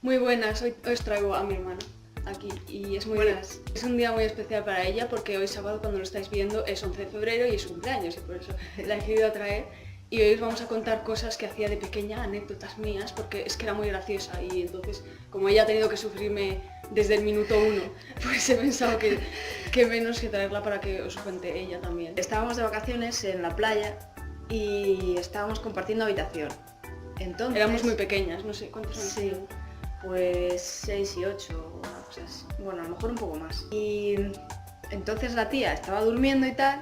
Muy buenas, hoy os traigo a mi hermana aquí y es muy Buenas. Es un día muy especial para ella porque hoy sábado, cuando lo estáis viendo, es 11 de febrero y es su cumpleaños y por eso la he querido traer. Y hoy os vamos a contar cosas que hacía de pequeña, anécdotas mías, porque es que era muy graciosa y entonces, como ella ha tenido que sufrirme desde el minuto uno, pues he pensado que menos que traerla para que os cuente ella también. Estábamos de vacaciones en la playa y estábamos compartiendo habitación. Entonces, Éramos muy pequeñas, no sé cuántos años Sí, teníamos. pues 6 y 8, una cosa así. Bueno, a lo mejor un poco más. Y entonces la tía estaba durmiendo y tal,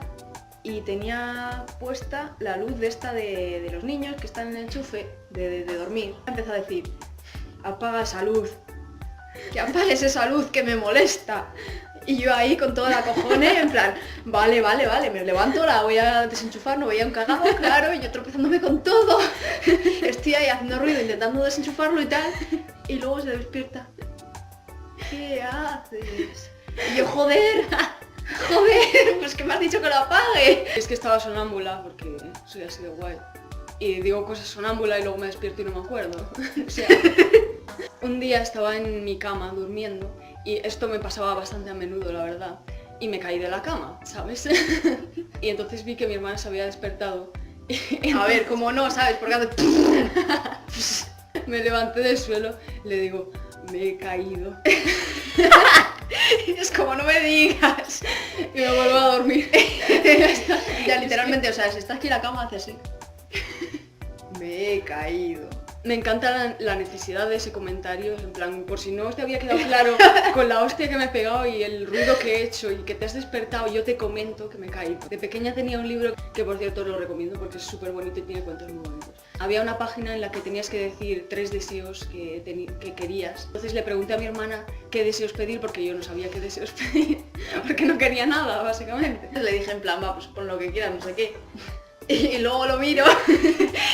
y tenía puesta la luz de esta de los niños que están en el enchufe de dormir. Empezó a decir, apaga esa luz, que apagues esa luz que me molesta. Y yo ahí con toda la cojones, en plan, vale, me levanto, la voy a desenchufar, no veía un cagado, claro, y yo tropezándome con todo. Estoy ahí haciendo ruido, intentando desenchufarlo y tal, y luego se despierta. ¿Qué haces? Y yo, joder, pues que me has dicho que lo apague. Es que estaba sonámbula, porque soy así de guay. Y digo cosas sonámbula y luego me despierto y no me acuerdo. O sea, un día estaba en mi cama durmiendo y esto me pasaba bastante a menudo, la verdad. Y me caí de la cama, ¿sabes? Y entonces vi que mi hermana se había despertado. A ver, como no, ¿sabes? Porque hace... Me levanté del suelo, le digo, me he caído. Es como no me digas. Y me vuelvo a dormir. Ya literalmente, o sea, si estás aquí en la cama, hace así. Me he caído. Me encanta la necesidad de ese comentario, en plan, por si no te había quedado claro con la hostia que me he pegado y el ruido que he hecho y que te has despertado, yo te comento que me caí. De pequeña tenía un libro que, por cierto, lo recomiendo porque es súper bonito y tiene cuentos muy bonitos. Había una página en la que tenías que decir 3 deseos que querías. Entonces le pregunté a mi hermana qué deseos pedir porque yo no sabía qué deseos pedir, porque no quería nada, básicamente. Le dije en plan, va, pues pon lo que quieras, no sé qué. Y luego lo miro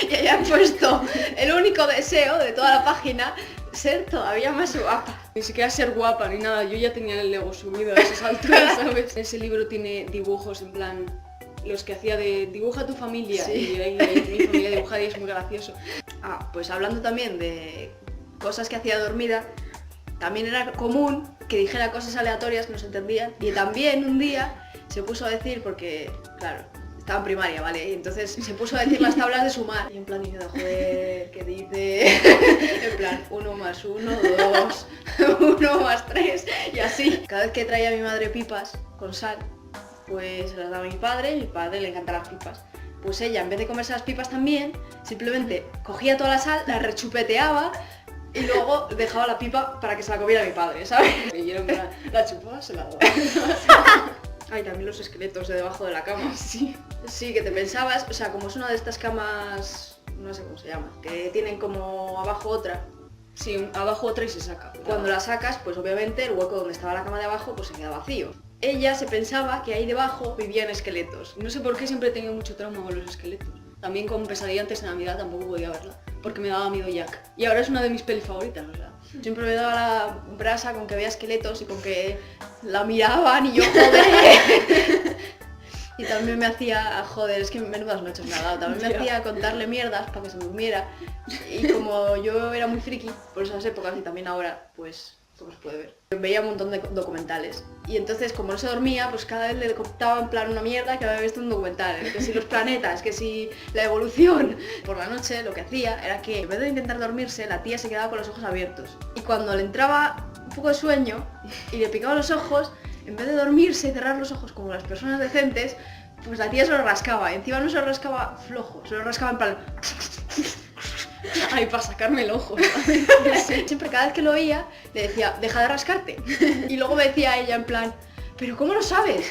y hayan puesto el único deseo de toda la página, ser todavía más guapa. Ni siquiera ser guapa ni nada, yo ya tenía el ego subido a esas alturas, ¿sabes? Ese libro tiene dibujos en plan, los que hacía de dibuja tu familia, Sí. y ahí mi familia dibujada y es muy gracioso. Ah, pues hablando también de cosas que hacía dormida, también era común que dijera cosas aleatorias que no se entendían. Y también un día se puso a decir, porque, claro, estaba en primaria, ¿vale? Y entonces se puso a decir las tablas de sumar. Y en plan diciendo, joder, ¿qué dice? En plan, 1 más 1, 2, 1 más 3, y así. Cada vez que traía a mi madre pipas con sal, pues se las daba a mi padre le encantan las pipas. Pues ella, en vez de comerse las pipas también, simplemente cogía toda la sal, la rechupeteaba y luego dejaba la pipa para que se la comiera mi padre, ¿sabes? Y yo en plan, la chupaba, se la daba. Ay, también los esqueletos de debajo de la cama. Sí. Sí, que te pensabas, o sea, como es una de estas camas, no sé cómo se llama, que tienen como abajo otra. Sí, abajo otra y se saca. Cuando la sacas, pues obviamente el hueco donde estaba la cama de abajo pues se queda vacío. Ella se pensaba que ahí debajo vivían esqueletos. No sé por qué siempre he tenido mucho trauma con los esqueletos. También con Pesadilla antes de Navidad tampoco podía verla, porque me daba miedo Jack. Y ahora es una de mis pelis favoritas, o sea. Siempre me daba la brasa con que veía esqueletos y con que la miraban y yo, joder. Y también me hacía, joder, es que menudas noches me ha dado, también me Ya. hacía contarle mierdas para que se durmiera. Y como yo era muy friki por esas épocas y también ahora, pues, como se puede ver, veía un montón de documentales. Y entonces, como no se dormía, pues cada vez le contaba en plan una mierda que había visto un documental. Que si los planetas, que si la evolución. Por la noche lo que hacía era que en vez de intentar dormirse, la tía se quedaba con los ojos abiertos. Y cuando le entraba un poco de sueño y le picaba los ojos, en vez de dormirse y cerrar los ojos como las personas decentes, pues la tía se lo rascaba. Y encima no se lo rascaba flojo, se lo rascaba en plan... Ay, para sacarme el ojo. Siempre cada vez que lo oía le decía, deja de rascarte. Y luego me decía ella en plan, pero ¿cómo lo sabes?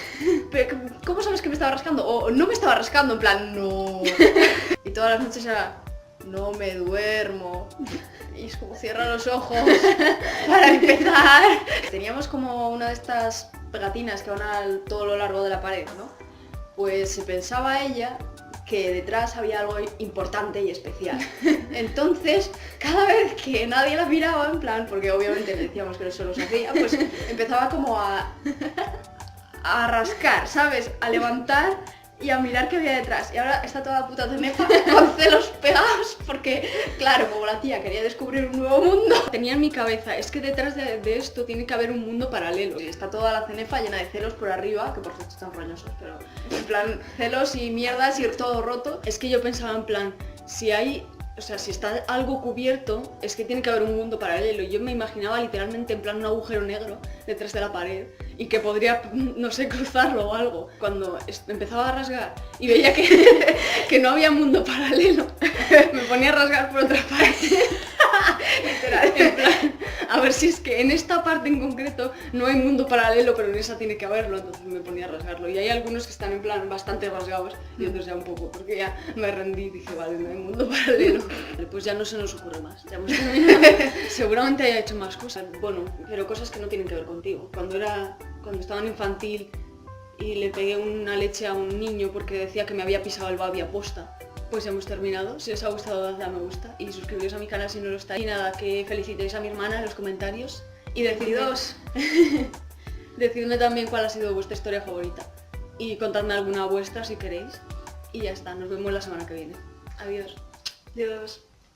¿Pero cómo sabes que me estaba rascando? O no me estaba rascando, en plan, no. Y todas las noches era, no me duermo. Y es como cierra los ojos para empezar. Teníamos como una de estas pegatinas que van a todo lo largo de la pared, ¿no? Pues se pensaba ella que detrás había algo importante y especial. Entonces, cada vez que nadie la miraba, en plan, porque obviamente le decíamos que eso lo hacía, pues empezaba como a rascar, ¿sabes? A levantar y a mirar qué había detrás. Y ahora está toda la puta cenefa con celos pegados porque, claro, como la tía quería descubrir un nuevo mundo. Tenía en mi cabeza, es que detrás de esto tiene que haber un mundo paralelo. Y está toda la cenefa llena de celos por arriba, que por cierto están roñosos, pero en plan celos y mierdas y todo roto. Es que yo pensaba en plan, si hay... O sea, si está algo cubierto, es que tiene que haber un mundo paralelo. Y yo me imaginaba literalmente en plan un agujero negro detrás de la pared y que podría, no sé, cruzarlo o algo. Cuando empezaba a rasgar y veía que no había mundo paralelo, me ponía a rasgar por otra parte. Literal, en plan, a ver si es que en esta parte en concreto no hay mundo paralelo, pero en esa tiene que haberlo, entonces me ponía a rasgarlo. Y hay algunos que están en plan bastante rasgados y otros ya un poco, porque ya me rendí y dije, vale, no hay mundo paralelo. Pues ya no se nos ocurre más, ya hemos terminado. Seguramente haya hecho más cosas, bueno, pero cosas que no tienen que ver contigo. Cuando estaba en infantil y le pegué una leche a un niño porque decía que me había pisado el babi aposta. Pues ya hemos terminado. Si os ha gustado, dadle a me gusta y suscribiros a mi canal si no lo estáis. Y nada, que felicitéis a mi hermana en los comentarios y decidme también cuál ha sido vuestra historia favorita y contadme alguna vuestra si queréis. Y ya está, nos vemos la semana que viene. Adiós. Dios.